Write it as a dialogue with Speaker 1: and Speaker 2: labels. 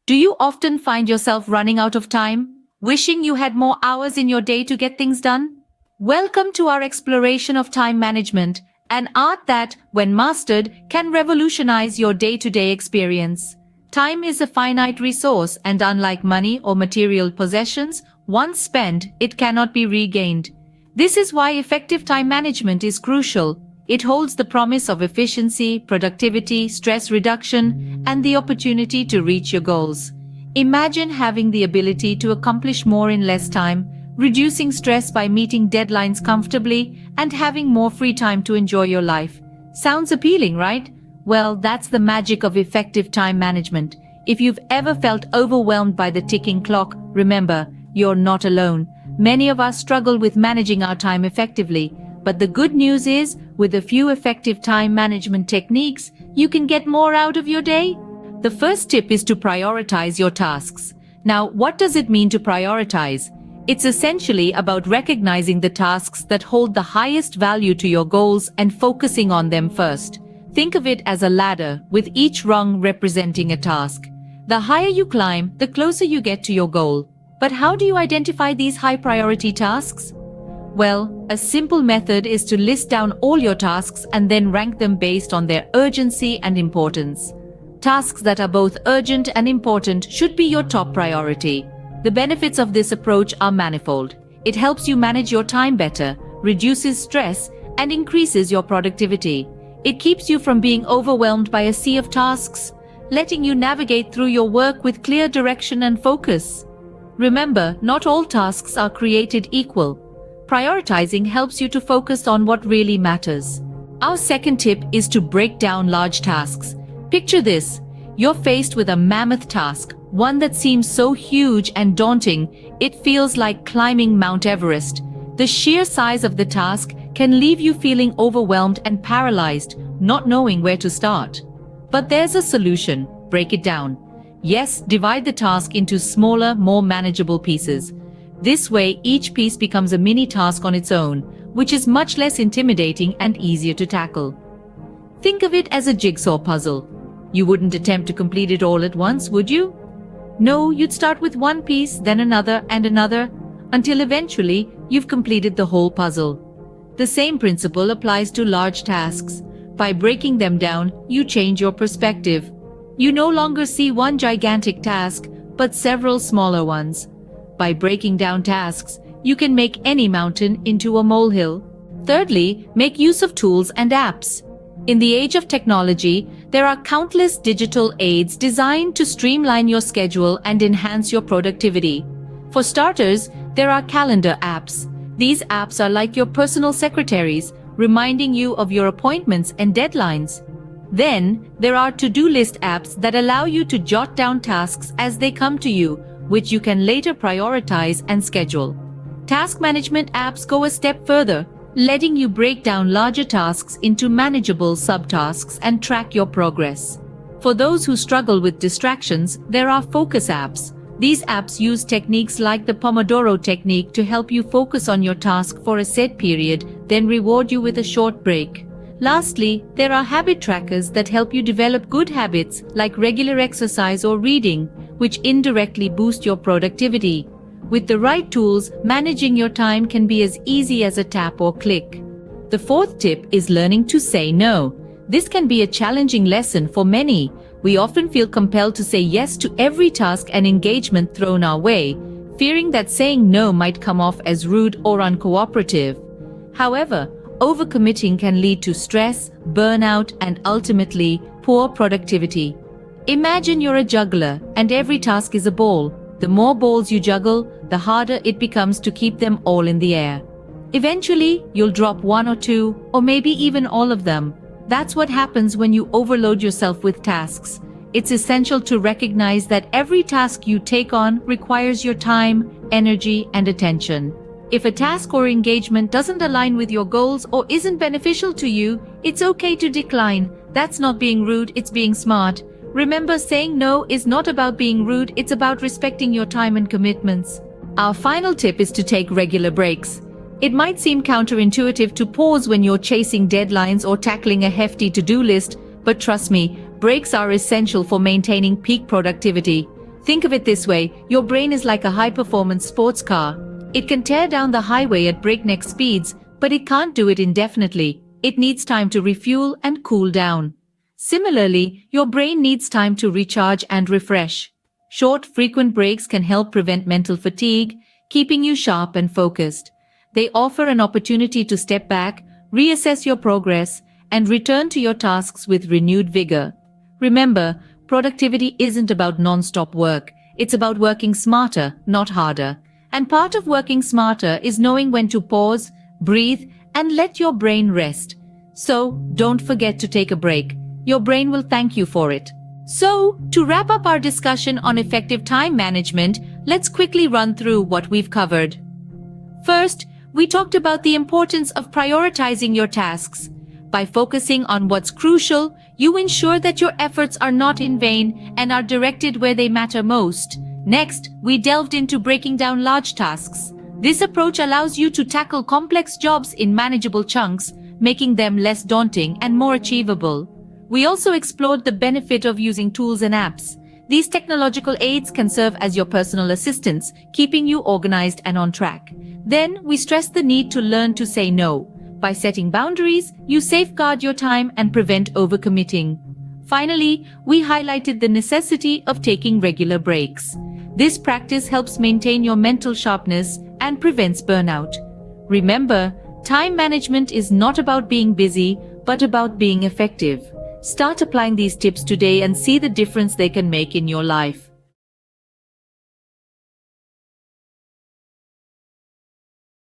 Speaker 1: Do you often find yourself running out of time, wishing you had more hours in your day to get things done? Welcome to our exploration of time management, an art that, when mastered, can revolutionize your day-to-day experience. Time is a finite resource, and unlike money or material possessions, once spent, it cannot be regained. This is why effective time management is crucial. It holds the promise of efficiency, productivity, stress reduction, and the opportunity to reach your goals. Imagine having the ability to accomplish more in less time, reducing stress by meeting deadlines comfortably, and having more free time to enjoy your life. Sounds appealing, right? Well, that's the magic of effective time management. If you've ever felt overwhelmed by the ticking clock, remember, you're not alone. Many of us struggle with managing our time effectively, but the good news is, with a few effective time management techniques, you can get more out of your day. The first tip is to prioritize your tasks. Now, what does it mean to prioritize? It's essentially about recognizing the tasks that hold the highest value to your goals and focusing on them first. Think of it as a ladder, with each rung representing a task. The higher you climb, the closer you get to your goal. But how do you identify these high-priority tasks? Well, a simple method is to list down all your tasks and then rank them based on their urgency and importance. Tasks that are both urgent and important should be your top priority. The benefits of this approach are manifold. It helps you manage your time better, reduces stress, and increases your productivity. It keeps you from being overwhelmed by a sea of tasks, letting you navigate through your work with clear direction and focus. Remember, not all tasks are created equal. Prioritizing helps you to focus on what really matters. Our second tip is to break down large tasks. Picture this. You're faced with a mammoth task, one that seems so huge and daunting, it feels like climbing Mount Everest. The sheer size of the task can leave you feeling overwhelmed and paralyzed, not knowing where to start. But there's a solution. Break it down. Yes, divide the task into smaller, more manageable pieces. This way, each piece becomes a mini task on its own, which is much less intimidating and easier to tackle. Think of it as a jigsaw puzzle. You wouldn't attempt to complete it all at once, would you? No, you'd start with one piece, then another and another, until eventually you've completed the whole puzzle. The same principle applies to large tasks. By breaking them down, you change your perspective. You no longer see one gigantic task, but several smaller ones. By breaking down tasks, you can make any mountain into a molehill. Thirdly, make use of tools and apps. In the age of technology, there are countless digital aids designed to streamline your schedule and enhance your productivity. For starters, there are calendar apps. These apps are like your personal secretaries, reminding you of your appointments and deadlines. Then, there are to-do list apps that allow you to jot down tasks as they come to you, which you can later prioritize and schedule. Task management apps go a step further, letting you break down larger tasks into manageable subtasks and track your progress. For those who struggle with distractions, there are focus apps. These apps use techniques like the Pomodoro Technique to help you focus on your task for a set period, then reward you with a short break. Lastly, there are habit trackers that help you develop good habits like regular exercise or reading, which indirectly boost your productivity. With the right tools, managing your time can be as easy as a tap or click. The fourth tip is learning to say no. This can be a challenging lesson for many. We often feel compelled to say yes to every task and engagement thrown our way, fearing that saying no might come off as rude or uncooperative. However, overcommitting can lead to stress, burnout, and ultimately, poor productivity. Imagine you're a juggler, and every task is a ball. The more balls you juggle, the harder it becomes to keep them all in the air. Eventually, you'll drop one or two, or maybe even all of them. That's what happens when you overload yourself with tasks. It's essential to recognize that every task you take on requires your time, energy, and attention. If a task or engagement doesn't align with your goals or isn't beneficial to you, it's okay to decline. That's not being rude, it's being smart. Remember, saying no is not about being rude, it's about respecting your time and commitments. Our final tip is to take regular breaks. It might seem counterintuitive to pause when you're chasing deadlines or tackling a hefty to-do list, but trust me, breaks are essential for maintaining peak productivity. Think of it this way, your brain is like a high-performance sports car. It can tear down the highway at breakneck speeds, but it can't do it indefinitely. It needs time to refuel and cool down. Similarly, your brain needs time to recharge and refresh. Short, frequent breaks can help prevent mental fatigue, keeping you sharp and focused. They offer an opportunity to step back, reassess your progress, and return to your tasks with renewed vigor. Remember, productivity isn't about non-stop work. It's about working smarter, not harder. And part of working smarter is knowing when to pause, breathe, and let your brain rest. So, don't forget to take a break. Your brain will thank you for it. So, to wrap up our discussion on effective time management, let's quickly run through what we've covered. First, we talked about the importance of prioritizing your tasks. By focusing on what's crucial, you ensure that your efforts are not in vain and are directed where they matter most. Next, we delved into breaking down large tasks. This approach allows you to tackle complex jobs in manageable chunks, making them less daunting and more achievable. We also explored the benefit of using tools and apps. These technological aids can serve as your personal assistants, keeping you organized and on track. Then, we stressed the need to learn to say no. By setting boundaries, you safeguard your time and prevent overcommitting. Finally, we highlighted the necessity of taking regular breaks. This practice helps maintain your mental sharpness and prevents burnout. Remember, time management is not about being busy, but about being effective. Start applying these tips today and see the difference they can make in your life.